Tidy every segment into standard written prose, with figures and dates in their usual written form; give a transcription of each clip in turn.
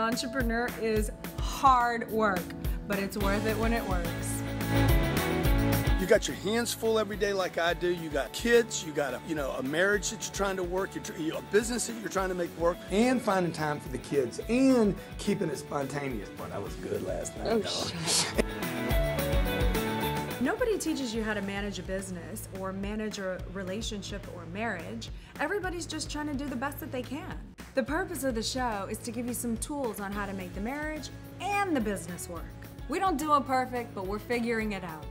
entrepreneur is hard work, but it's worth it when it works. You got your hands full every day like I do. You got kids, you got a marriage that you're trying to work, a business that you're trying to make work, and finding time for the kids, and keeping it spontaneous. Boy, that was good last night. Oh, shit. Nobody teaches you how to manage a business or manage a relationship or marriage. Everybody's just trying to do the best that they can. The purpose of the show is to give you some tools on how to make the marriage and the business work. We don't do it perfect, but we're figuring it out.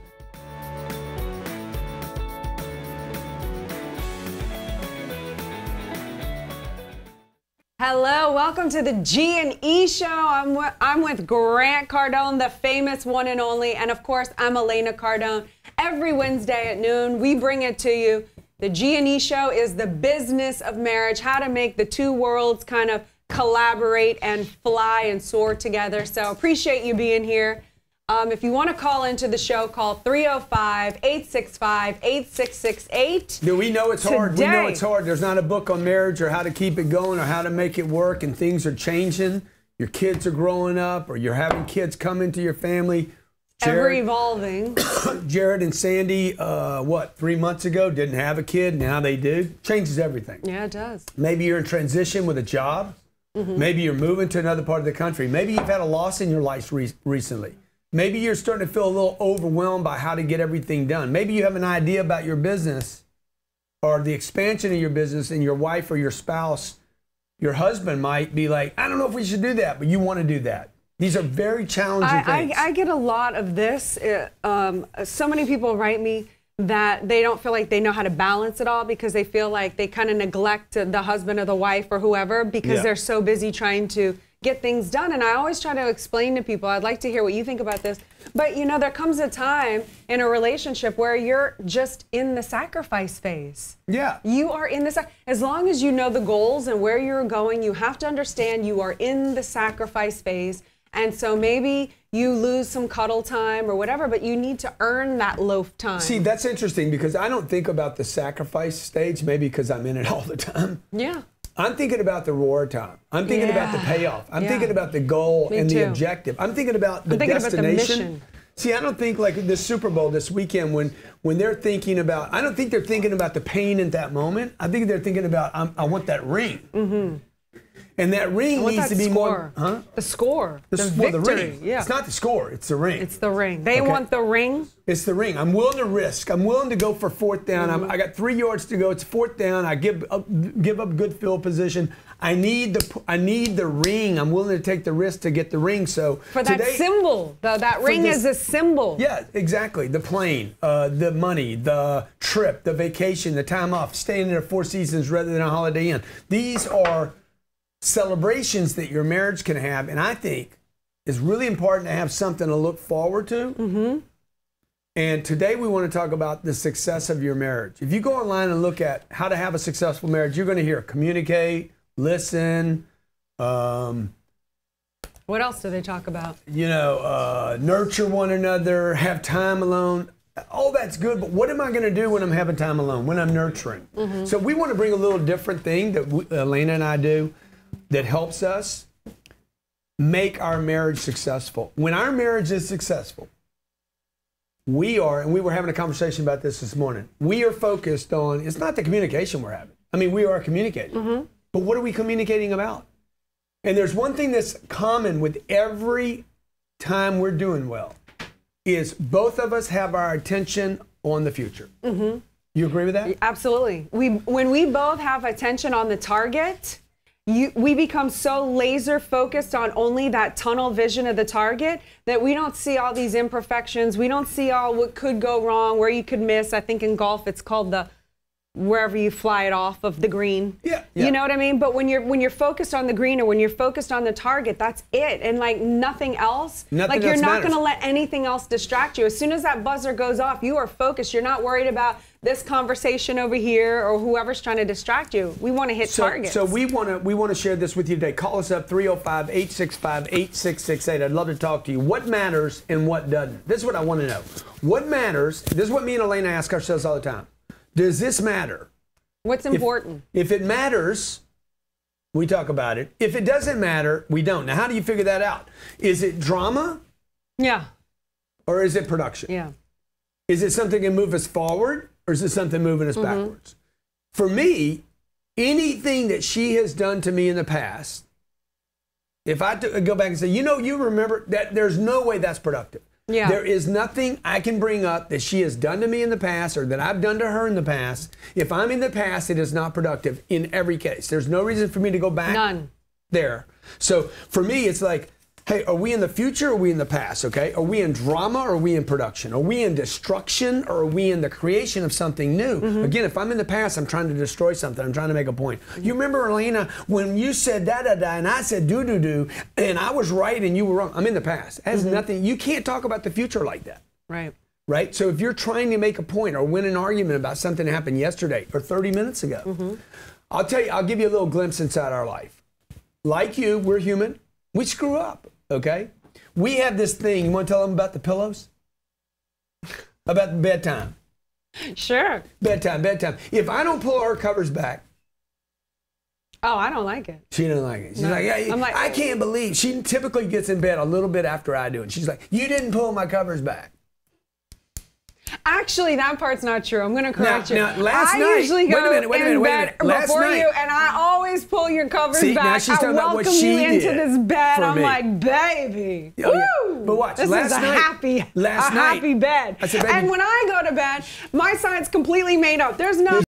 Hello, welcome to the G&E show. I'm with Grant Cardone, the famous one and only, and of course, I'm Elena Cardone. Every Wednesday at noon, we bring it to you. The G&E show is the business of marriage, how to make the two worlds kind of collaborate and fly and soar together. So appreciate you being here. If you want to call into the show, call 305-865-8668. Yeah, we know it's hard. We know it's hard. There's not a book on marriage or how to keep it going or how to make it work, and things are changing. Your kids are growing up, or you're having kids come into your family. Ever evolving. Jared and Sandy, 3 months ago, didn't have a kid. Now they do. Changes everything. Yeah, it does. Maybe you're in transition with a job. Mm-hmm. Maybe you're moving to another part of the country. Maybe you've had a loss in your life recently. Maybe you're starting to feel a little overwhelmed by how to get everything done. Maybe you have an idea about your business or the expansion of your business, and your wife or your spouse, your husband might be like, I don't know if we should do that, but you want to do that. These are very challenging things. I get a lot of this. So many people write me that they don't feel like they know how to balance it all because they feel like they kind of neglect the husband or the wife or whoever because they're so busy trying to get things done. And I always try to explain to people, I'd like to hear what you think about this, but you know, there comes a time in a relationship where you're just in the sacrifice phase. Yeah. You are in the, as long as you know the goals and where you're going, you have to understand you are in the sacrifice phase. And so maybe you lose some cuddle time or whatever, but you need to earn that loaf time. See, that's interesting because I don't think about the sacrifice stage, maybe because I'm in it all the time. Yeah. I'm thinking about the reward time. I'm thinking about the payoff. I'm thinking about the goal and the objective. I'm thinking about the destination. About the mission. See, I don't think like the Super Bowl this weekend when they're thinking about, I don't think they're thinking about the pain in that moment. I think they're thinking about, I want that ring. Mm-hmm. And that ring needs to be more, huh? The score. The victory. The ring. Yeah. It's not the score, it's the ring. It's the ring. They want the ring? It's the ring. I'm willing to risk. I'm willing to go for fourth down. I got 3 yards to go. It's fourth down. I give up good field position. I need the ring. I'm willing to take the risk to get the ring. So for that symbol, that ring is a symbol. Yeah, exactly. The plane, the money, the trip, the vacation, the time off, staying there 4 seasons rather than a Holiday Inn. These are celebrations that your marriage can have, and I think it's really important to have something to look forward to. Mm-hmm. And today we want to talk about the success of your marriage. If you go online and look at how to have a successful marriage, you're going to hear communicate, listen. What else do they talk about? You know, nurture one another, have time alone. All that's good, but what am I going to do when I'm having time alone, when I'm nurturing? Mm-hmm. So we want to bring a little different thing that Elena and I do that helps us make our marriage successful. When our marriage is successful, we are, and we were having a conversation about this morning, we are focused on, it's not the communication we're having. I mean, we are communicating, but what are we communicating about? And there's one thing that's common with every time we're doing well, is both of us have our attention on the future. Mm-hmm. You agree with that? Absolutely. When we both have attention on the target, we become so laser focused on only that tunnel vision of the target that we don't see all these imperfections. We don't see all what could go wrong, where you could miss. I think in golf it's called the wherever you fly it off of the green. Yeah. You know what I mean? But when you're focused on the green or when you're focused on the target, that's it. And like nothing else. Like you're not going to let anything else distract you. As soon as that buzzer goes off, you are focused. You're not worried about this conversation over here or whoever's trying to distract you. We want to hit targets. So we want to share this with you today. Call us up 305-865-8668. I'd love to talk to you. What matters and what doesn't? This is what I want to know. What matters? This is what me and Elena ask ourselves all the time. Does this matter? What's important? If it matters, We talk about it. If it doesn't matter, we don't. Now, how do you figure that out? Is it drama? Yeah. Or is it production? Yeah. Is it something that can move us forward, or is it something moving us backwards? For me, anything that she has done to me in the past, if I go back and say, you remember that, there's no way that's productive. Yeah. There is nothing I can bring up that she has done to me in the past or that I've done to her in the past. If I'm in the past, it is not productive in every case. There's no reason for me to go back there. So for me, it's like, hey, are we in the future or are we in the past, okay? Are we in drama or are we in production? Are we in destruction or are we in the creation of something new? Again, if I'm in the past, I'm trying to destroy something. I'm trying to make a point. You remember, Elena, when you said da-da-da and I said do-do-do and I was right and you were wrong. I'm in the past. It has nothing. You can't talk about the future like that. Right. Right? So if you're trying to make a point or win an argument about something that happened yesterday or 30 minutes ago, I'll tell you, I'll give you a little glimpse inside our life. Like you, we're human. We screw up. Okay? We have this thing. You want to tell them about the pillows? About bedtime. Sure. Bedtime. If I don't pull our covers back. Oh, I don't like it. She doesn't like it. She's like, I can't believe. She typically gets in bed a little bit after I do. And she's like, you didn't pull my covers back. Actually, that part's not true. I'm going to correct you. Now, last night, I usually go in bed before night, you, and I always pull your covers back. Now she's talking about what she welcome you into did this bed. I'm me. Like, baby, oh, yeah. woo! But watch, this is a happy bed. I said, baby, and when I go to bed, my side's completely made up. There's no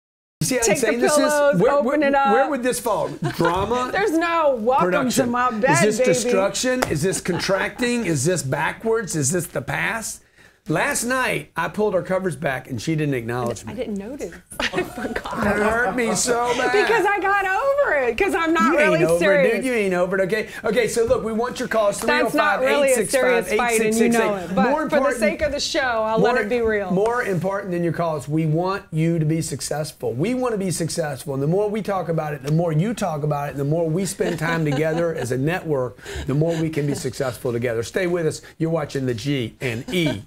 see how take the pillows, open it up. Where would this fall? Drama? There's no welcome production. to my bed, Is this baby. destruction? Is this contracting? Is this backwards? Is this the past? Last night, I pulled her covers back, and she didn't acknowledge me. I didn't notice. I forgot. That hurt me so bad. Because I got over it. Because I'm not really serious. Dude. You ain't over it, okay? Okay, so look, we want your calls. 305-865-8668. That's not really a serious fight, and you know it. But for the sake of the show, I'll let it be real. More important than your calls, we want you to be successful. We want to be successful, and the more we talk about it, the more you talk about it, and the more we spend time together as a network, the more we can be successful together. Stay with us. You're watching the G&E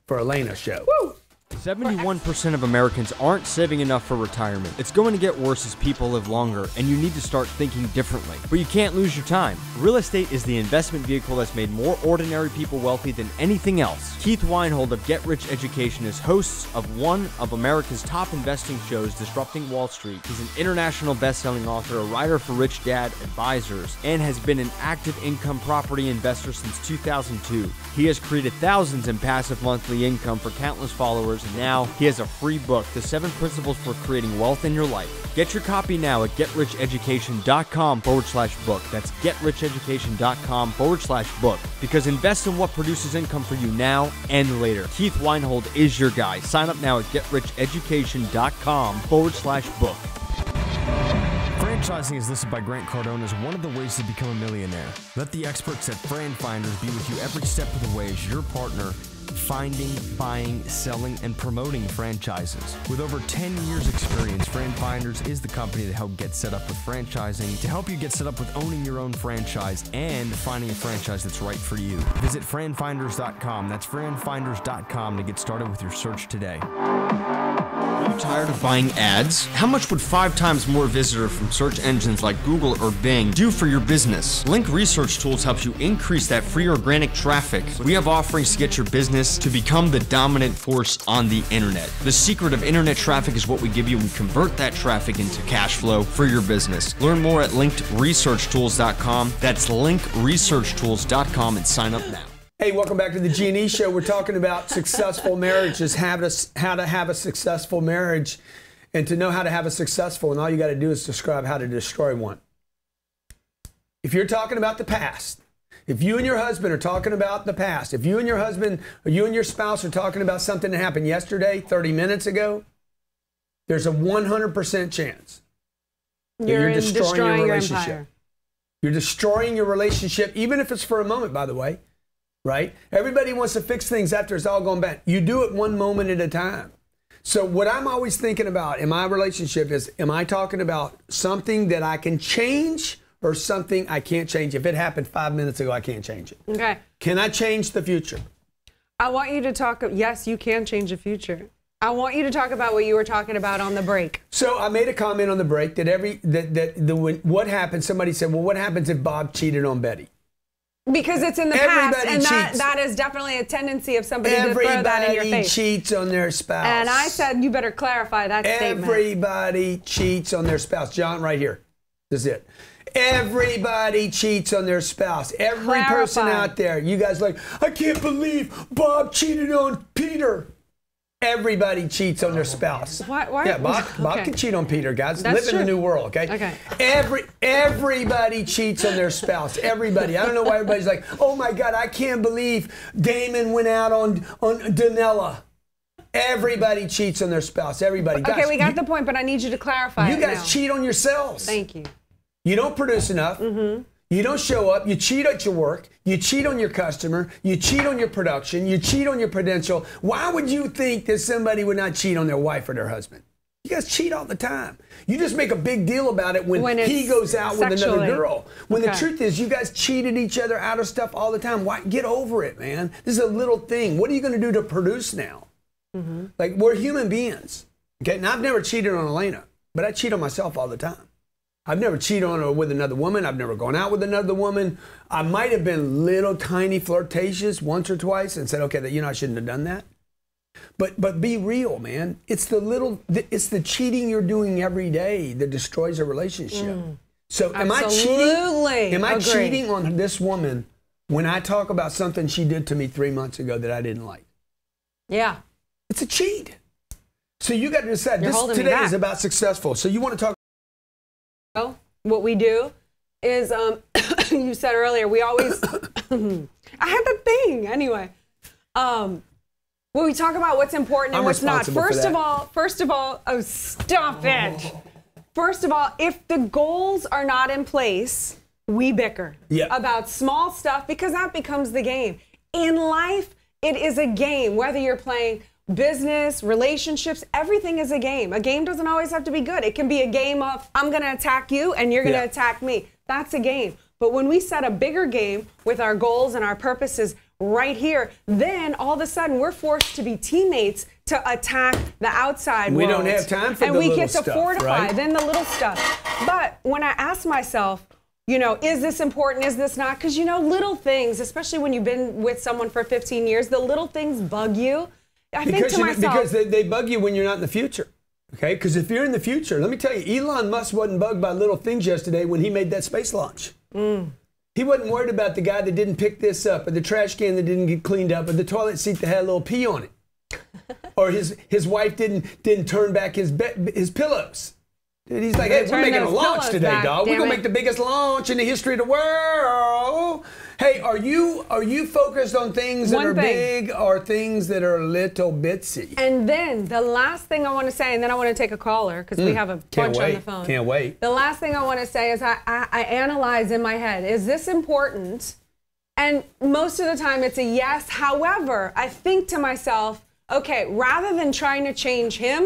for Elena show. Woo! 71% of Americans aren't saving enough for retirement. It's going to get worse as people live longer, and you need to start thinking differently. But you can't lose your time. Real estate is the investment vehicle that's made more ordinary people wealthy than anything else. Keith Weinhold of Get Rich Education is host of one of America's top investing shows, Disrupting Wall Street. He's an international best-selling author, a writer for Rich Dad Advisors, and has been an active income property investor since 2002. He has created thousands in passive monthly income for countless followers, and now he has a free book, The 7 Principles for Creating Wealth in Your Life. Get your copy now at getricheducation.com/book. That's getricheducation.com/book. Because invest in what produces income for you now and later. Keith Weinhold is your guy. Sign up now at getricheducation.com/book. Franchising is listed by Grant Cardone as one of the ways to become a millionaire. Let the experts at Fran Finders be with you every step of the way as your partner finding, buying, selling, and promoting franchises. With over 10 years experience, Fran Finders is the company to help get set up with franchising, to help you get set up with owning your own franchise and finding a franchise that's right for you. Visit franfinders.com. That's franfinders.com to get started with your search today. Are you tired of buying ads? How much would 5 times more visitor from search engines like Google or Bing do for your business? Link Research Tools helps you increase that free organic traffic. We have offerings to get your business to become the dominant force on the internet. The secret of internet traffic is what we give you. We convert that traffic into cash flow for your business. Learn more at linkedresearchtools.com. That's linkresearchtools.com and sign up now. Hey, welcome back to the G&E Show. We're talking about successful marriages, how to have a successful marriage, and to know how to have a successful, and all you got to do is describe how to destroy one. If you're talking about the past, if you and your husband are talking about the past, if you and your husband or you and your spouse are talking about something that happened yesterday, 30 minutes ago, there's a 100% chance that you're destroying your relationship. Empire. You're destroying your relationship, even if it's for a moment, by the way. Right? Everybody wants to fix things after it's all gone bad. You do it one moment at a time. So what I'm always thinking about in my relationship is, am I talking about something that I can change or something I can't change? If it happened 5 minutes ago, I can't change it. Okay. Can I change the future? I want you to talk. Yes, you can change the future. I want you to talk about what you were talking about on the break. So I made a comment on the break that what happens, somebody said, well, what happens if Bob cheated on Betty? Because it's in the past, and that is definitely a tendency of somebody to throw that in your face. Everybody cheats on their spouse. And I said, you better clarify that statement. Everybody cheats on their spouse. John, right here. This is it. Everybody cheats on their spouse. Every person out there. You guys are like, I can't believe Bob cheated on Peter. Everybody cheats on their spouse. Why? Yeah, Bob can cheat on Peter, guys. That's Live in the new world, okay? Okay. Everybody cheats on their spouse. Everybody. I don't know why everybody's like, oh my God, I can't believe Damon went out on Danella. Everybody cheats on their spouse. Everybody. Okay, guys, we got the point, but I need you to clarify. You guys cheat on yourselves. Thank you. You don't produce enough. Mm-hmm. You don't show up. You cheat at your work. You cheat on your customer. You cheat on your production. You cheat on your potential. Why would you think that somebody would not cheat on their wife or their husband? You guys cheat all the time. You just make a big deal about it when he goes out with another girl. When the truth is, you guys cheated each other out of stuff all the time. Why? Get over it, man. This is a little thing. What are you going to do to produce now? Mm-hmm. Like, we're human beings. Okay, now I've never cheated on Elena, but I cheat on myself all the time. I've never cheated on her with another woman. I've never gone out with another woman. I might have been little tiny flirtatious once or twice and said, okay, I shouldn't have done that. But be real, man. It's the cheating you're doing every day that destroys a relationship. So am I cheating? Am I cheating on this woman when I talk about something she did to me 3 months ago that I didn't like? Yeah. It's a cheat. So you got to decide. Today is about successful. So you want to talk. What we do is, you said earlier, we always, I had the thing anyway. When we talk about what's important and what's not, first of all, oh, stop it. First of all, if the goals are not in place, we bicker about small stuff because that becomes the game. In life, it is a game, whether you're playing business, relationships, everything is a game. A game doesn't always have to be good. It can be a game of, I'm going to attack you and you're going to attack me. That's a game. But when we set a bigger game with our goals and our purposes right here, then all of a sudden we're forced to be teammates to attack the outside world. We don't have time for the little stuff, and we get to fortify then the little stuff. But when I ask myself, is this important? Is this not? Because, little things, especially when you've been with someone for 15 years, the little things bug you. I think to myself, because they bug you when you're not in the future. Okay? Because if you're in the future, let me tell you, Elon Musk wasn't bugged by little things yesterday when he made that space launch. He wasn't worried about the guy that didn't pick this up, or the trash can that didn't get cleaned up, or the toilet seat that had a little pee on it, or his wife didn't turn back his pillows. Dude, he's like, hey, we're making a launch today, dog. We're gonna make the biggest launch in the history of the world. Hey, are you focused on things that are big or things that are little bitsy? And then the last thing I want to say, and then I want to take a caller because we have a bunch on the phone. Can't wait. The last thing I want to say is I analyze in my head, is this important? And most of the time it's a yes. However, I think to myself, okay, rather than trying to change him,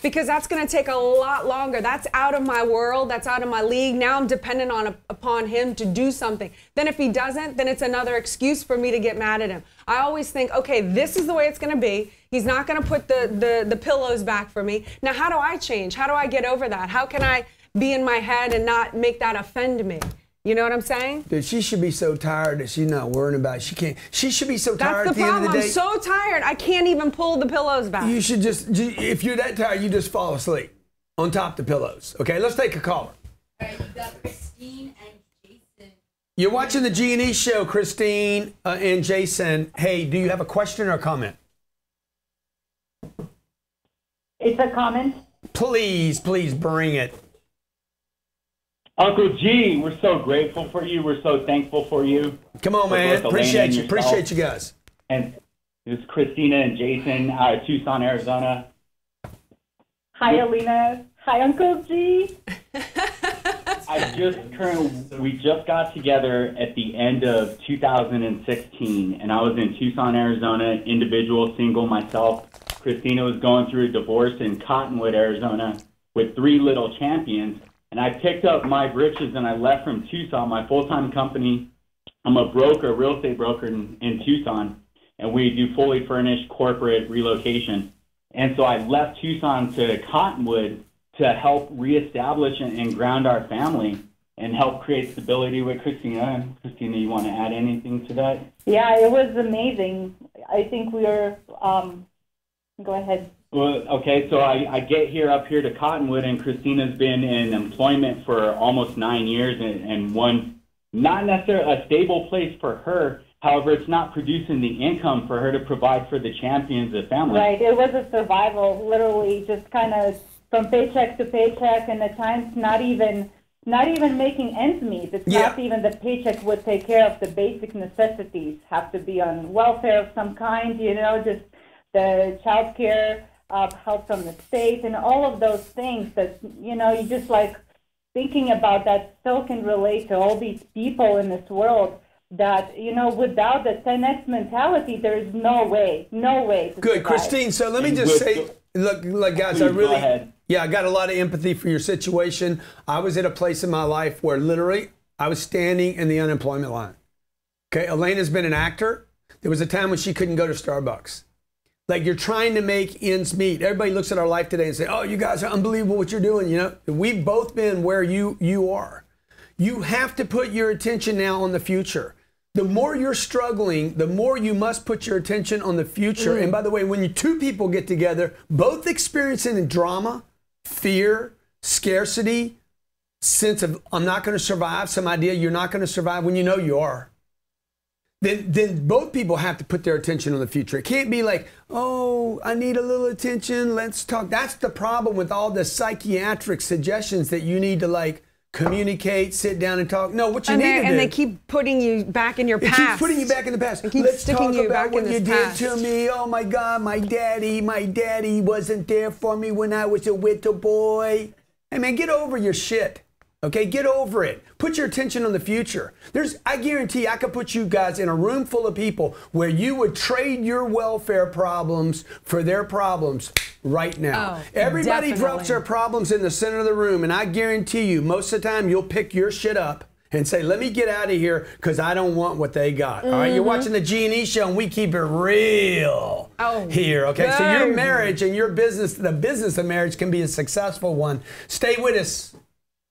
because that's going to take a lot longer. That's out of my world. That's out of my league. Now I'm dependent upon him to do something. Then if he doesn't, then it's another excuse for me to get mad at him. I always think, okay, this is the way it's going to be. He's not going to put the pillows back for me. Now, how do I change? How do I get over that? How can I be in my head and not make that offend me? You know what I'm saying? Dude, she should be so tired that she's not worrying about it. She should be so tired at the end of the day. I'm so tired, I can't even pull the pillows back. You should if you're that tired, you just fall asleep on top of the pillows. Okay, let's take a caller. All right, you got Christine and Jason. You're watching the G&E show, Christine and Jason. Hey, do you have a question or a comment? It's a comment. Please bring it. Uncle G, we're so grateful for you. We're so thankful for you. Come on, man. Appreciate you. Appreciate you guys. And it's Christina and Jason out of Tucson, Arizona. Hi, Alina. Hi, Uncle G. We just got together at the end of 2016, and I was in Tucson, Arizona, individual, single myself. Christina was going through a divorce in Cottonwood, Arizona, with 3 little champions. And I picked up my britches and I left from Tucson, my full-time company. I'm a broker, real estate broker in Tucson, and we do fully furnished corporate relocation. And so I left Tucson to Cottonwood to help reestablish and ground our family and help create stability with Christina. Christina, you want to add anything to that? Yeah, it was amazing. I think we are, go ahead. Well, okay, so I get up here to Cottonwood, and Christina's been in employment for almost 9 years and one, not necessarily a stable place for her. However, it's not producing the income for her to provide for the champions of family. Right, it was a survival, literally just kind of from paycheck to paycheck, and at times not even making ends meet. It's not even the paycheck would take care of the basic necessities. Have to be on welfare of some kind, just the child care, help from the state, and all of those things that, you just like thinking about that still can relate to all these people in this world that, without the 10X mentality, there is no way to Good, survive. Christine, so let me just say, look, guys, I really, go ahead. I got a lot of empathy for your situation. I was at a place in my life where literally I was standing in the unemployment line. Okay, Elena's been an actor. There was a time when she couldn't go to Starbucks. Like, you're trying to make ends meet. Everybody looks at our life today and say, oh, you guys are unbelievable what you're doing. We've both been where you are. You have to put your attention now on the future. The more you're struggling, the more you must put your attention on the future. And by the way, when two people get together, both experiencing drama, fear, scarcity, sense of I'm not going to survive, some idea you're not going to survive when you know you are, then both people have to put their attention on the future. It can't be like, oh, I need a little attention, let's talk. That's the problem with all the psychiatric suggestions that you need to communicate, sit down and talk. No, what you need to do. And they keep putting you back in your past. It keeps putting you back in the past. Let's talk about what you did to me. Oh my God, my daddy wasn't there for me when I was a little boy. Hey man, get over your shit. Okay, get over it. Put your attention on the future. I guarantee I could put you guys in a room full of people where you would trade your welfare problems for their problems right now. Oh, Everybody definitely. drops their problems in the center of the room, and I guarantee you, most of the time, you'll pick your shit up and say, let me get out of here because I don't want what they got. All right, you're watching the G&E show, and we keep it real here, okay? So your marriage and your business, the business of marriage can be a successful one. Stay with us.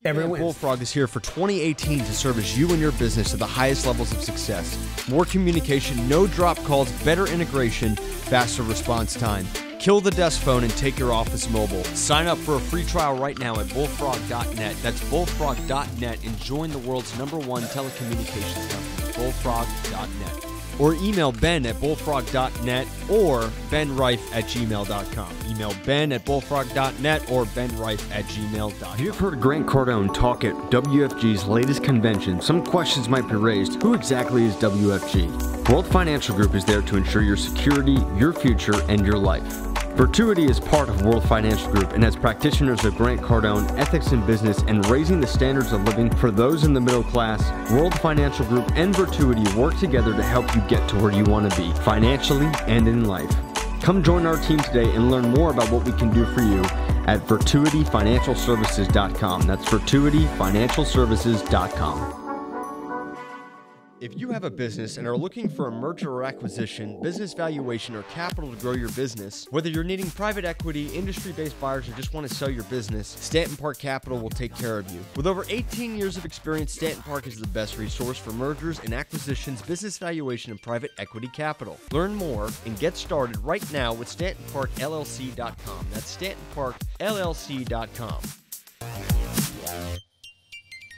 Bullfrog is here for 2018 to serve as you and your business to the highest levels of success. More communication, no drop calls, better integration, faster response time. Kill the desk phone and take your office mobile. Sign up for a free trial right now at bullfrog.net. That's bullfrog.net and join the world's #1 telecommunications company, bullfrog.net. Or email Ben at bullfrog.net or benrife@gmail.com. Email Ben at bullfrog.net or benrife@gmail.com. You've heard Grant Cardone talk at WFG's latest convention. Some questions might be raised. Who exactly is WFG? World Financial Group is there to ensure your security, your future, and your life. Virtuity is part of World Financial Group, and as practitioners of Grant Cardone, ethics in business, and raising the standards of living for those in the middle class, World Financial Group and Virtuity work together to help you get to where you want to be, financially and in life. Come join our team today and learn more about what we can do for you at virtuityfinancialservices.com. That's virtuityfinancialservices.com. If you have a business and are looking for a merger or acquisition, business valuation, or capital to grow your business, whether you're needing private equity, industry-based buyers, or just want to sell your business, Stanton Park Capital will take care of you. With over 18 years of experience, Stanton Park is the best resource for mergers and acquisitions, business valuation, and private equity capital. Learn more and get started right now with StantonParkLLC.com. That's StantonParkLLC.com.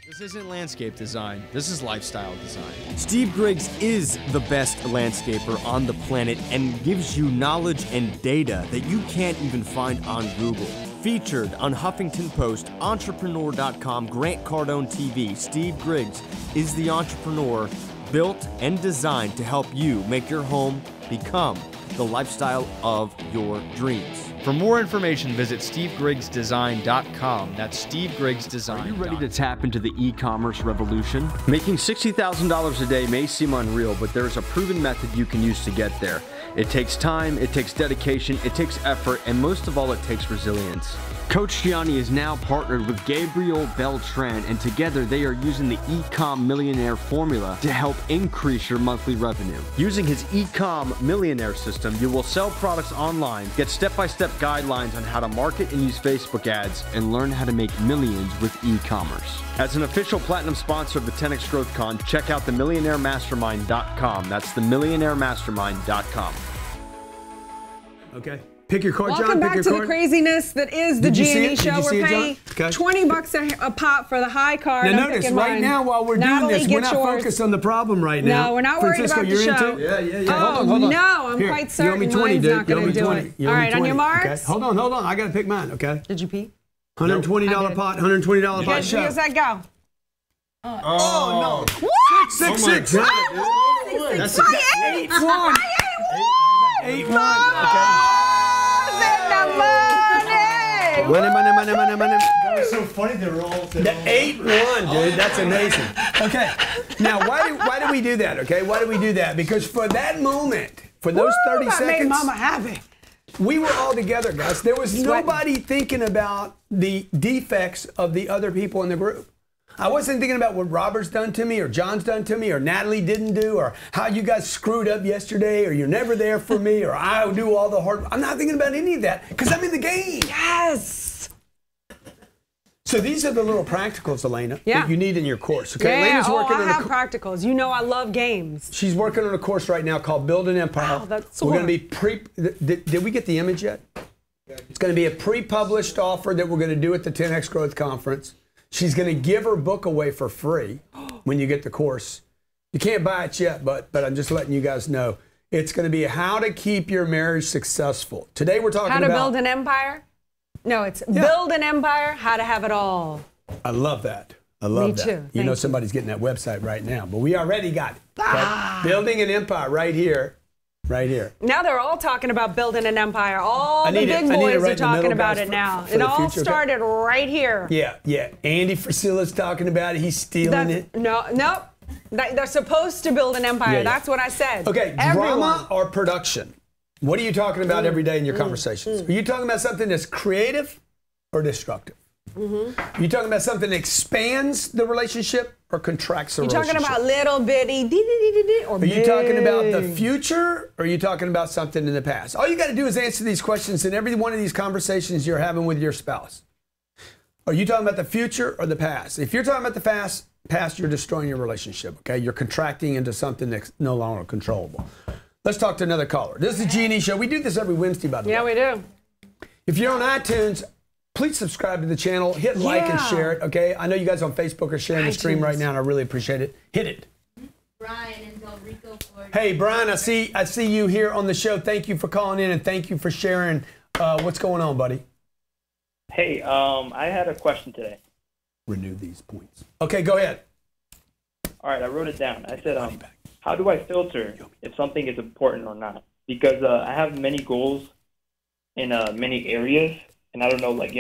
This isn't landscape design, this is lifestyle design. Steve Griggs is the best landscaper on the planet and gives you knowledge and data that you can't even find on Google. Featured on Huffington Post, Entrepreneur.com, Grant Cardone TV, Steve Griggs is the entrepreneur built and designed to help you make your home become the lifestyle of your dreams. For more information, visit SteveGriggsDesign.com. That's SteveGriggsDesign. Are you ready to tap into the e-commerce revolution? Making $60,000 a day may seem unreal, but there's a proven method you can use to get there. It takes time, it takes dedication, it takes effort, and most of all, it takes resilience. Coach Gianni is now partnered with Gabriel Beltran, and together they are using the Ecom Millionaire formula to help increase your monthly revenue. Using his Ecom Millionaire system, you will sell products online, get step-by-step guidelines on how to market and use Facebook ads, and learn how to make millions with e-commerce. As an official platinum sponsor of the 10X Growth Con, check out themillionairemastermind.com. That's themillionairemastermind.com. Okay. Pick your card, John. Welcome back Pick to your the card. craziness that is the Did you see G&E it? Did show. you see We're it, paying John? Okay. 20 bucks a pop for the high card. Now I'm notice, picking right mine. now while we're Natalie, doing this, we're get not yours. focused on the problem right now. No, we're not worried Francisco, about the you're show. into it? Oh, Hold on. no, I'm Here, quite you owe certain me 20, mine's dude. not You owe going me to do 20. it. You owe All me right, on 20. your marks. Okay. Hold on. I got to pick mine, okay? Did you pee? $120 I did. pot, $120 pot Yes, show. here's that go. Oh, no. What? 6-6. That's 8-1. 8-1. Okay. Money. That was so funny. They were all. The 8-1, dude. That's amazing. Okay. Now, why do we do that? Okay. Why do we do that? Because for that moment, for those 30 that seconds, made Mama happy. we were all together, guys. There was nobody thinking about the defects of the other people in the group. I wasn't thinking about what Robert's done to me or John's done to me or Natalie didn't do or how you guys screwed up yesterday or you're never there for me or I do all the hard. I'm not thinking about any of that because I'm in the game. Yes. So these are the little practicals, Elena, that you need in your course. Okay, Yeah, Elena's working I on have practicals. You know I love games. She's working on a course right now called Build an Empire. Wow, that's we're going to hard. be did we get the image yet? It's going to be a pre-published offer that we're going to do at the 10X Growth Conference. She's going to give her book away for free when you get the course. You can't buy it yet, but I'm just letting you guys know. It's going to be how to keep your marriage successful. Today we're talking about how to build an empire. No, it's build an empire, how to have it all. I love that. I love that. Me too. You know somebody's getting that website right now, but we already got it. Okay? Building an empire right here. Right here. Now they're all talking about building an empire. All the big boys are talking about it now. It all started right here. Yeah. Andy Frasilla's talking about it. He's stealing it. No. They're supposed to build an empire. That's what I said. Okay, drama or production? What are you talking about every day in your conversations? Are you talking about something that's creative or destructive? Are you talking about something that expands the relationship or contracts the relationship? You're talking about little bitty, or are you talking about the future or are you talking about something in the past? All you got to do is answer these questions in every one of these conversations you're having with your spouse. Are you talking about the future or the past? If you're talking about the past, you're destroying your relationship, okay? You're contracting into something that's no longer controllable. Let's talk to another caller. This is the G&E Show. We do this every Wednesday, by the way. Yeah, we do. If you're on iTunes, please subscribe to the channel. Hit like and share it, okay? I know you guys on Facebook are sharing the stream right now, and I really appreciate it. Hit it. Brian in Del Rico, Florida. Hey, Brian, I see you here on the show. Thank you for calling in, and thank you for sharing. What's going on, buddy? Hey, I had a question today. Renew these points. Okay, go ahead. All right, I wrote it down. I said, how do I filter if something is important or not? Because I have many goals in many areas, and I don't know, like,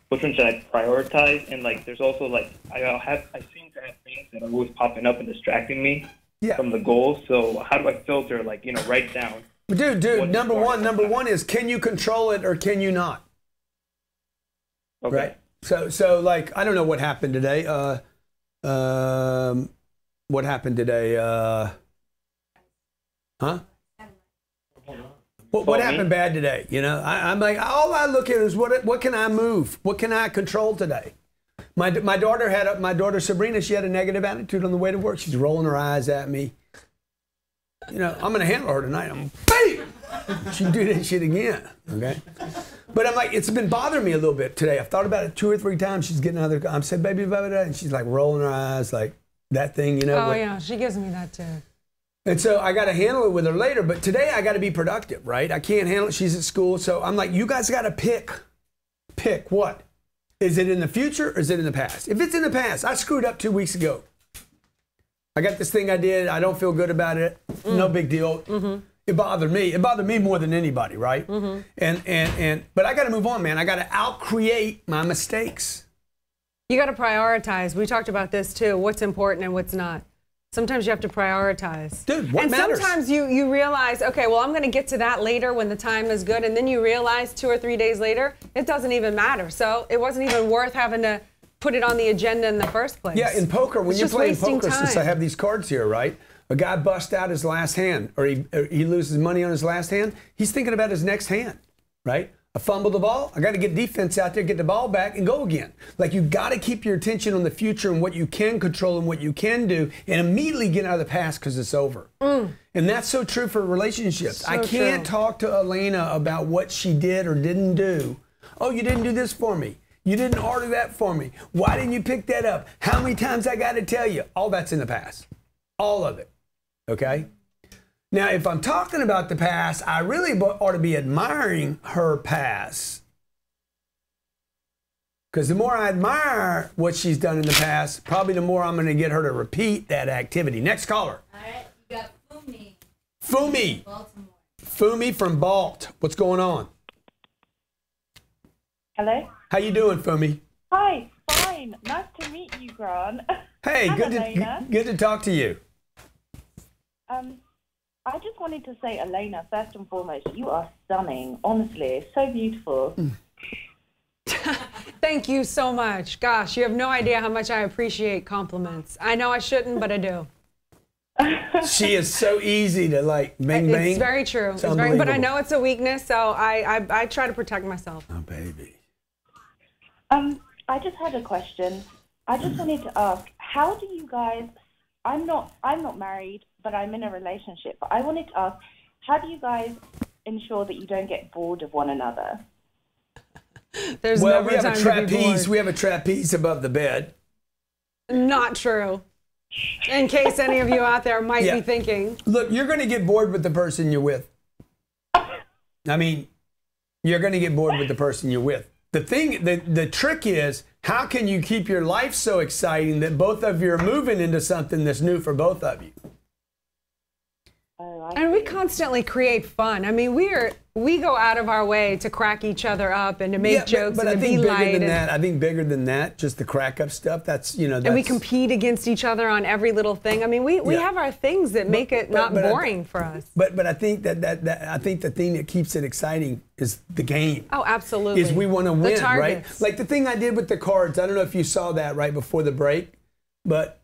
which one should I prioritize? And there's also I seem to have things that are always popping up and distracting me from the goals. So how do I filter? Write down. Dude. Number one is, can you control it or can you not? Okay. Right. So I don't know what happened today. What happened today? What happened bad today? I'm like, all I look at is what can I move? What can I control today? My daughter Sabrina, she had a negative attitude on the way to work. She's rolling her eyes at me. I'm going to handle her tonight. Bam! She can do that shit again. Okay. But I'm like, it's been bothering me a little bit today. I've thought about it 2 or 3 times. She's getting another. I'm saying, baby, blah, blah, blah, and she's like rolling her eyes, like that thing, Oh yeah, she gives me that too. And so I got to handle it with her later. But today I got to be productive, right? I can't handle it. She's at school, so I'm like, you guys got to pick. Pick what? Is it in the future or is it in the past? If it's in the past, I screwed up 2 weeks ago. I got this thing I did. I don't feel good about it. No big deal. It bothered me. It bothered me more than anybody, right? But I got to move on, man. I got to outcreate my mistakes. You got to prioritize. We talked about this too. What's important and what's not. Sometimes you have to prioritize. Dude, what matters? And sometimes you realize, okay, well, I'm going to get to that later when the time is good. And then you realize 2 or 3 days later, it doesn't even matter. So it wasn't even worth having to put it on the agenda in the first place. Yeah, in poker, when you're playing poker, time. since I have these cards here, right? A guy busts out his last hand, or he loses money on his last hand, he's thinking about his next hand, right? I fumbled the ball. I got to get defense out there, get the ball back, and go again. Like, you got to keep your attention on the future and what you can control and what you can do, and immediately get out of the past because it's over. And that's so true for relationships. So I can't talk to Elena about what she did or didn't do. Oh, you didn't do this for me. You didn't order that for me. Why didn't you pick that up? How many times I got to tell you? All that's in the past. All of it. Okay? Now, if I'm talking about the past, I really ought to be admiring her past. Because the more I admire what she's done in the past, probably the more I'm going to get her to repeat that activity. Next caller. All right, you got Fumi. Fumi. Baltimore. Fumi from Balt. What's going on? Hello? How you doing, Fumi? Hi, fine. Nice to meet you, Grant. Hey, I'm good Elena. to talk to you. I just wanted to say, Elena, first and foremost, you are stunning. Honestly, so beautiful. Thank you so much. Gosh, you have no idea how much I appreciate compliments. I know I shouldn't, but I do. She is so easy to, like, bang, bang. It's very true. It's very, but I know it's a weakness, so I try to protect myself. Oh, baby. I just had a question. I just wanted to ask, how do you guys... I'm not married, but I'm in a relationship. But I wanted to ask, how do you guys ensure that you don't get bored of one another? There's well, never we have time a to be trapeze. bored. We have a trapeze above the bed. Not true. In case any of you out there might be thinking. Look, you're going to get bored with the person you're with. I mean, you're going to get bored with the person you're with. The trick is, how can you keep your life so exciting that both of you are moving into something that's new for both of you? And we constantly create fun. I mean, we go out of our way to crack each other up and to make jokes and to be light. I think bigger than that, just the crack up stuff. That's, you know. And we compete against each other on every little thing. I mean, we have our things that make it not boring for us. But I think I think the thing that keeps it exciting is the game. Oh, absolutely. Is we want to win, right? Like the thing I did with the cards. I don't know if you saw that right before the break, but.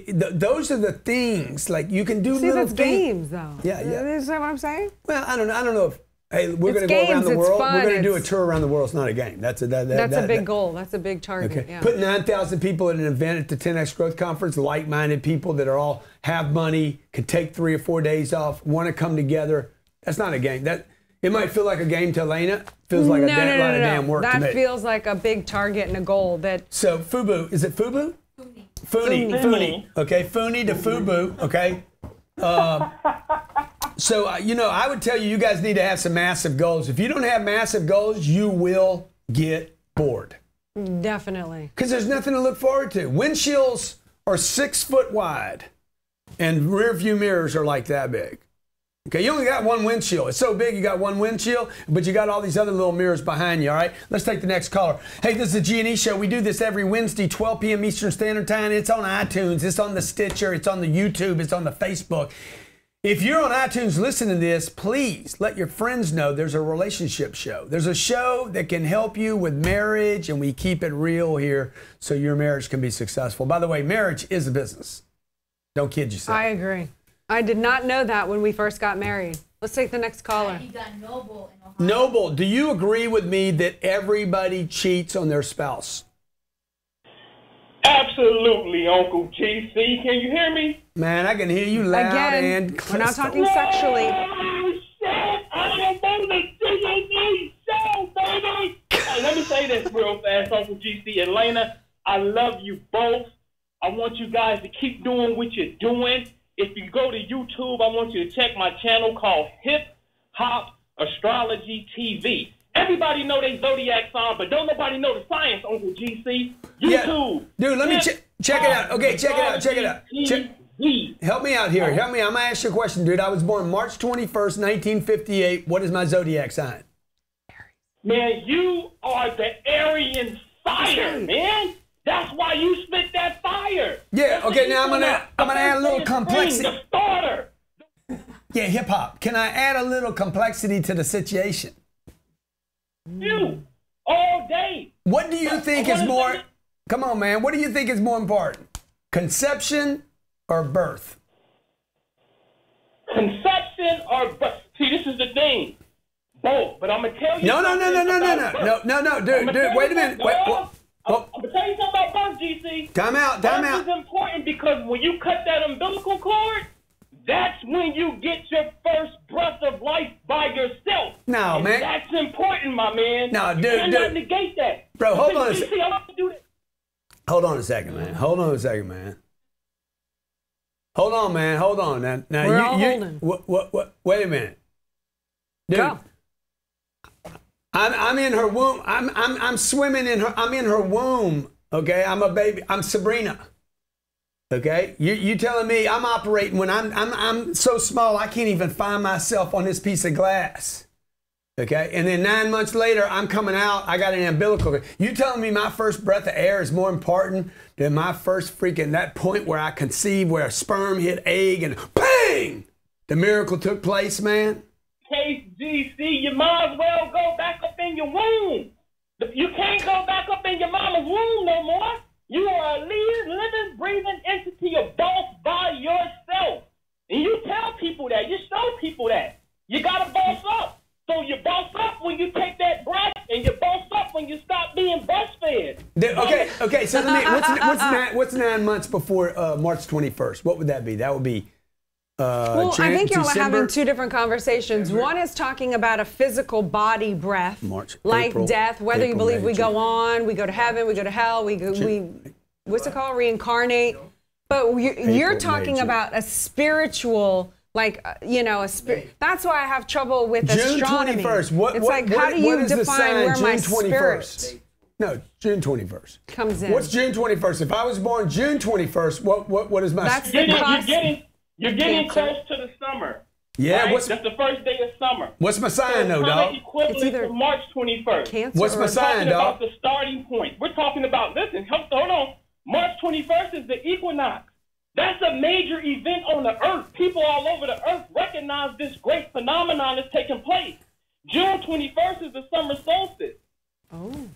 Those are the things, like, you can do little that's games, though. Yeah. Is that what I'm saying? Well, I don't know if, hey, we're going to go around the world. We're going to do a tour around the world. It's not a game. That's a big goal. That's a big target. Okay. Yeah. Put 9,000 people at an event at the 10X Growth Conference, like-minded people that are all have money, could take 3 or 4 days off, want to come together. That's not a game. It might feel like a game to Elena. Feels like a lot of damn work to me. That feels like a big target and a goal. So FUBU, is it FUBU? Funi. Okay, Funi to FUBU. Okay. So, I would tell you guys need to have some massive goals. If you don't have massive goals, you will get bored. Definitely. Because there's nothing to look forward to. Windshields are 6 foot wide, and rear view mirrors are like that big. Okay, you only got one windshield. It's so big you got one windshield, but you got all these other little mirrors behind you, all right? Let's take the next caller. Hey, this is the G&E Show. We do this every Wednesday, 12 p.m. Eastern Standard Time. It's on iTunes. It's on the Stitcher. It's on the YouTube. It's on the Facebook. If you're on iTunes listening to this, please let your friends know there's a relationship show. There's a show that can help you with marriage, and we keep it real here so your marriage can be successful. By the way, marriage is a business. Don't kid yourself. I agree. I did not know that when we first got married. Let's take the next caller. You got Noble in Ohio. Noble, do you agree with me that everybody cheats on their spouse? Absolutely, Uncle GC. Can you hear me? Man, I can hear you loud and we're not talking sexually. Oh, shit. I am on the G&E show, baby. Hey, let me say this real fast, Uncle GC. Elena, I love you both. I want you guys to keep doing what you're doing. If you go to YouTube, I want you to check my channel called Hip Hop Astrology TV. Everybody know they zodiac sign, but don't nobody know the science, Uncle GC. YouTube. Yeah. Dude, let me check it out. Okay, check it out. Help me out here. Help me. I'm going to ask you a question, dude. I was born March 21st, 1958. What is my zodiac sign? Man, you are the Aryan fire, man. That's why you spit that fire. Yeah, okay, now I'm gonna add a little The complexity. starter. Yeah, hip hop. Can I add a little complexity to the situation? You all day. What do you think is more? Come on, man. What do you think is more important? Conception or birth? Conception or birth? See, this is the thing. Both, but I'm gonna tell you. No, dude, wait a minute. Wait, I'm gonna tell you something about birth, GC. Time out. Birth is important because when you cut that umbilical cord, that's when you get your first breath of life by yourself. No, and man. That's important, my man. No, dude, You cannot negate that. Bro, hold on a GC, second. I want to do that. Hold on a second, man. Hold on a second, man. Hold on, man. Hold on. Now We're all holding. What? Wait a minute, dude. Go. I'm in her womb. I'm swimming in her. I'm in her womb. Okay, I'm a baby. I'm Sabrina. Okay, you telling me I'm operating when I'm so small I can't even find myself on this piece of glass. Okay, and then 9 months later I'm coming out. I got an umbilical. You telling me my first breath of air is more important than my first freaking that point where I conceived, where a sperm hit egg and bang, the miracle took place, man. Case GC, you might as well go back up in your womb. You can't go back up in your mama's womb no more. You are a living, breathing entity, a boss by yourself. And you tell people that. You show people that. You got to boss up. So you boss up when you take that breath, and you boss up when you stop being breastfed. Okay. So what's 9 months before March 21st? What would that be? That would be. Well, I think y'all are December? having two different conversations. One is talking about a physical body breath, April, death, whether you April, believe May, we go June. on, we go to heaven, we go to hell, what's it called, reincarnate. But you're April, talking May, June. about a spiritual, a spirit. That's why I have trouble with June astronomy. 21st. It's like, how do you is the define sign where my June 21st? spirit No, June 21st. comes in? What's June 21st? If I was born June 21st, what is my? That's the cost. You're getting Cancer. close to the summer. Yeah, right? what's That's the first day of summer. what's my sign though, it's dog? equivalent It's either to March 21st. Cancer. What's or my We're sign, talking dog? about the starting point. We're talking about, listen, hold on. March 21st is the equinox. That's a major event on the earth. People all over the earth recognize this great phenomenon that's taking place. June 21st is the summer solstice. Oh.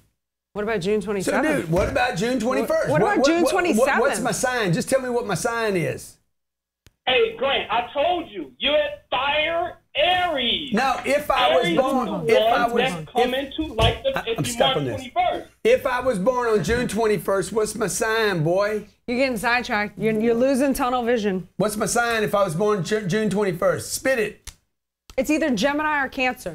What about June 27th? So, dude, what about June 21st? What about June 27th? What's my sign? Just tell me what my sign is. Hey, Grant, I told you, you're at fire Aries. No, if I was Aries born, is the if I one that's come was, into light I'm it's stuck March on this. 21st. if I was born on June 21st, what's my sign, boy? You're getting sidetracked. You're losing tunnel vision. What's my sign if I was born June 21st? Spit it. It's either Gemini or Cancer.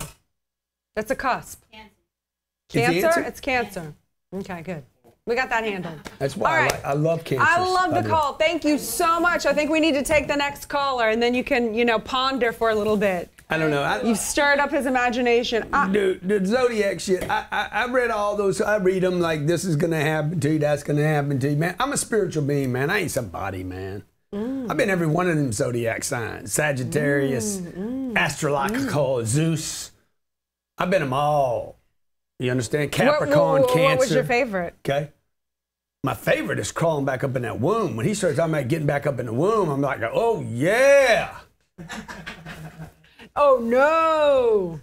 That's a cusp. the Cancer? answer? It's Cancer. Okay, good. We got that handled. That's why All right. I love cancer. I love the call. Thank you so much. I think we need to take the next caller, and then you can, ponder for a little bit. I don't know. You've stirred up his imagination. Dude, the zodiac shit. I read all those. I read them like this is gonna happen to you. That's gonna happen to you, man. I'm a spiritual being, man. I ain't somebody, man. I've been every one of them zodiac signs: Sagittarius, Astrological, Zeus. I've been them all. You understand? Capricorn, Cancer. What was your favorite? Okay. My favorite is crawling back up in that womb. When he starts talking about getting back up in the womb, I'm like, oh yeah. Oh no.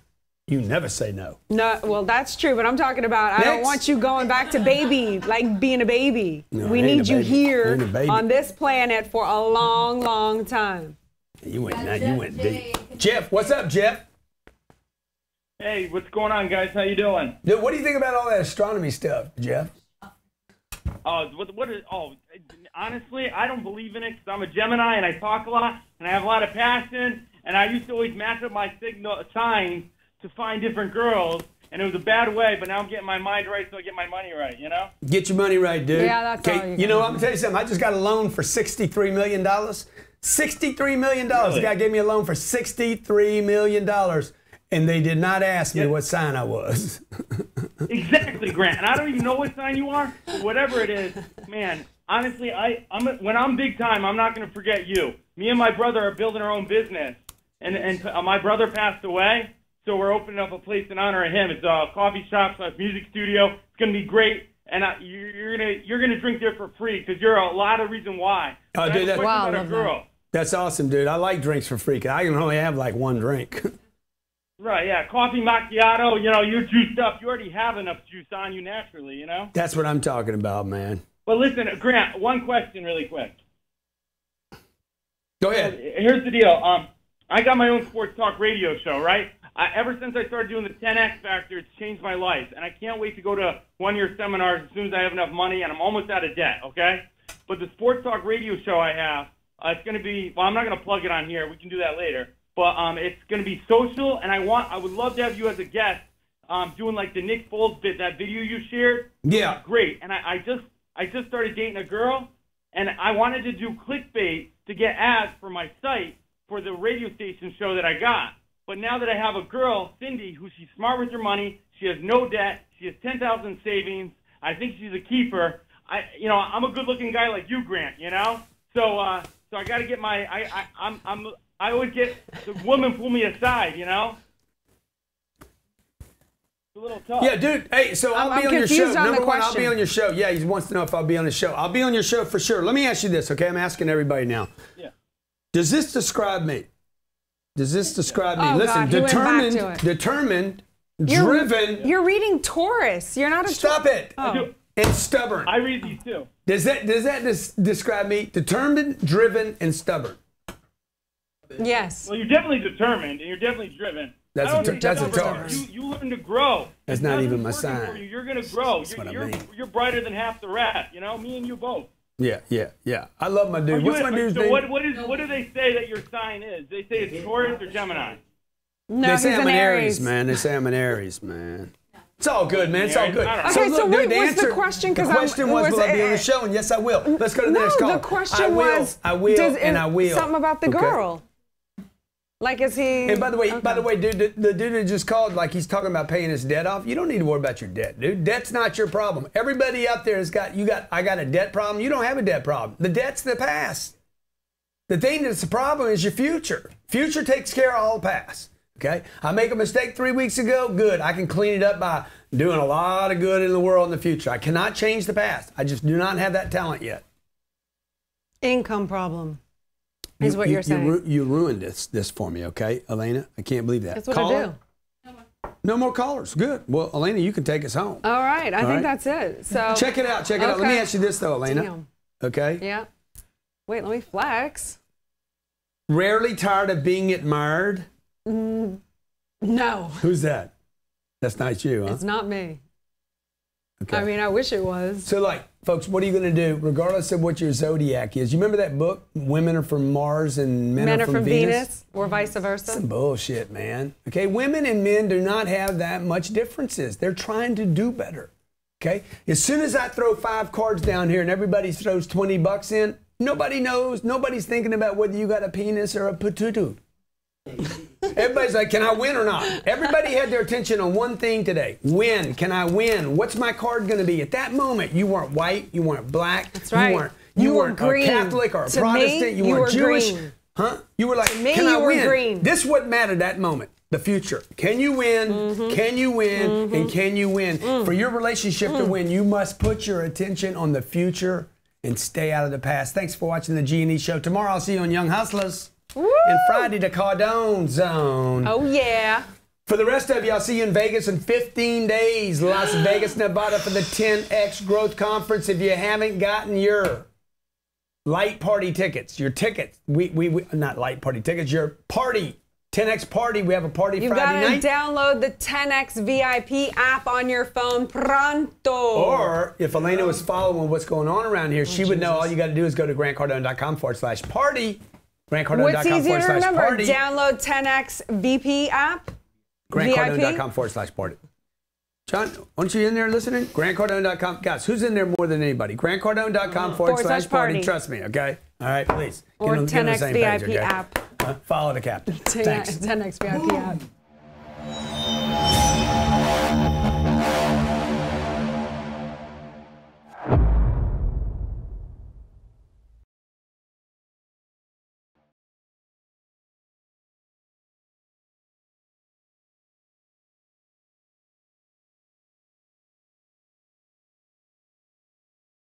You never say no. No, well, that's true, but I'm talking about I don't Next. want you going back to baby, like being a baby. No, we I ain't need a you baby. here I ain't a baby. on this planet for a long, long time. You went deep. Jeff, what's up, Jeff? Hey, what's going on, guys? How you doing? Dude, what do you think about all that astronomy stuff, Jeff? Honestly, I don't believe in it because I'm a Gemini and I talk a lot and I have a lot of passion. And I used to always match up my signs to find different girls. And it was a bad way, but now I'm getting my mind right so I get my money right, you know? Get your money right, dude. Yeah, that's all you You know, can I'm going to tell you something. I just got a loan for $63 million. $63 million. Really? The guy gave me a loan for $63 million. And they did not ask me what sign I was. Exactly, Grant. And I don't even know what sign you are, but whatever it is, man, honestly, when I'm big time, I'm not going to forget you. Me and my brother are building our own business. And my brother passed away, so we're opening up a place in honor of him. It's a coffee shop, so it's a music studio. It's going to be great. and you're gonna drink there for free because you're a lot of reason why. Oh, dude, that's, Wow, about a love girl. that's awesome, dude. I like drinks for free. 'Cause I can only have like one drink. Right, yeah. Coffee macchiato, you know, you're juiced up. You already have enough juice on you naturally, you know? That's what I'm talking about, man. But listen, Grant, one question really quick. Go ahead. Here's the deal. I got my own sports talk radio show, right? Ever since I started doing the 10X Factor, it's changed my life. And I can't wait to go to one-year seminars as soon as I have enough money, and I'm almost out of debt, okay? But the sports talk radio show I have, it's going to be, well, I'm not going to plug it on here. We can do that later. But it's going to be social, and I would love to have you as a guest doing like the Nick Foles bit, that video you shared. Yeah. Great. And I just started dating a girl, and I wanted to do clickbait to get ads for my site for the radio station show that I got. But now that I have a girl, Cindy, who she's smart with her money, she has no debt, she has 10,000 savings. I think she's a keeper. I'm a good-looking guy like you, Grant. You know, so I got to get my I always get the woman pull me aside, you know? It's a little tough. Yeah, dude. Hey, so I'll be on your show. Number one, I'll be on your show. Yeah, he wants to know if I'll be on the show. I'll be on your show for sure. Let me ask you this, okay? I'm asking everybody now. Yeah. Does this describe me? Does this describe me? Oh, Listen, God, determined, driven. You're reading Taurus. You're not a Stop it. Oh. And stubborn. I read these too. Does that describe me? Determined, driven, and stubborn. Yes. Well, you're definitely determined, and you're definitely driven. That's a Taurus. You learn to grow. That's If not nothing's even my working sign. for you, you're going to grow. That's what I mean. You're brighter than half the rest, you know? Me and you both. Yeah. I love my dude. What's my dude's name? What do they say that your sign is? They say it's Taurus or Gemini? No, they say he's I'm an an Aries. man. They say I'm an Aries, man. It's all good, man. It's all good. Okay, so look, wait, dude, what's the question? The question was, will I be on the show? And yes, I will. Let's go to the next call. No, the question was, I will, and I will. Something about the girl. Like, is he? And by the way, dude, the dude that just called, like he's talking about paying his debt off. You don't need to worry about your debt, dude. Debt's not your problem. Everybody out there I got a debt problem. You don't have a debt problem. The debt's the past. The thing that's the problem is your future. Future takes care of all the past. Okay? I make a mistake 3 weeks ago, good. I can clean it up by doing a lot of good in the world in the future. I cannot change the past. I just do not have that talent yet. Income problem is what you're saying. You ruined this for me, okay, Elena? I can't believe that. That's what I do. No more callers. Good. Well, Elena, you can take us home. All right. I think that's it. So check it out. Let me ask you this, though, Elena. Damn. Okay? Yeah. Wait, let me flex. Rarely tired of being admired? No. Who's that? That's not you, huh? It's not me. Okay. I mean, I wish it was. So, like, folks, what are you going to do, regardless of what your zodiac is? You remember that book, Women Are From Mars and Men Are From Venus? Or vice versa? Some bullshit, man. Okay, women and men do not have that much differences. They're trying to do better. Okay? As soon as I throw 5 cards down here and everybody throws $20 in, nobody knows. Nobody's thinking about whether you got a penis or a patootie. Everybody's like, can I win or not? Everybody had their attention on one thing today. Win. Can I win? What's my card going to be? At that moment, you weren't white. You weren't black. That's right. You weren't a Catholic or a Protestant. You weren't Jewish. Green. Huh? You were like, me, can I you win? were green. This is what mattered that moment. The future. Can you win? Can you win? And can you win? For your relationship to win, you must put your attention on the future and stay out of the past. Thanks for watching the G&E Show. Tomorrow, I'll see you on Young Hustlers. Woo! And Friday, the Cardone Zone. Oh, yeah. For the rest of you, I'll see you in Vegas in 15 days. Las Vegas, Nevada for the 10X Growth Conference. If you haven't gotten your light party tickets, your tickets, we not light party tickets, your party, 10X party. We have a party Friday night. You've got to download the 10X VIP app on your phone pronto. Or if Elena was following what's going on around here, she would know all you got to do is go to grantcardone.com/party. What's easier to remember? Download 10X VP app. GrantCardone.com/party. John, aren't you in there listening? GrantCardone.com. Guys, who's in there more than anybody? GrantCardone.com/party. Trust me, okay? All right, please. Or 10X VIP page, okay? app. Follow the captain. Thanks. 10X VIP app.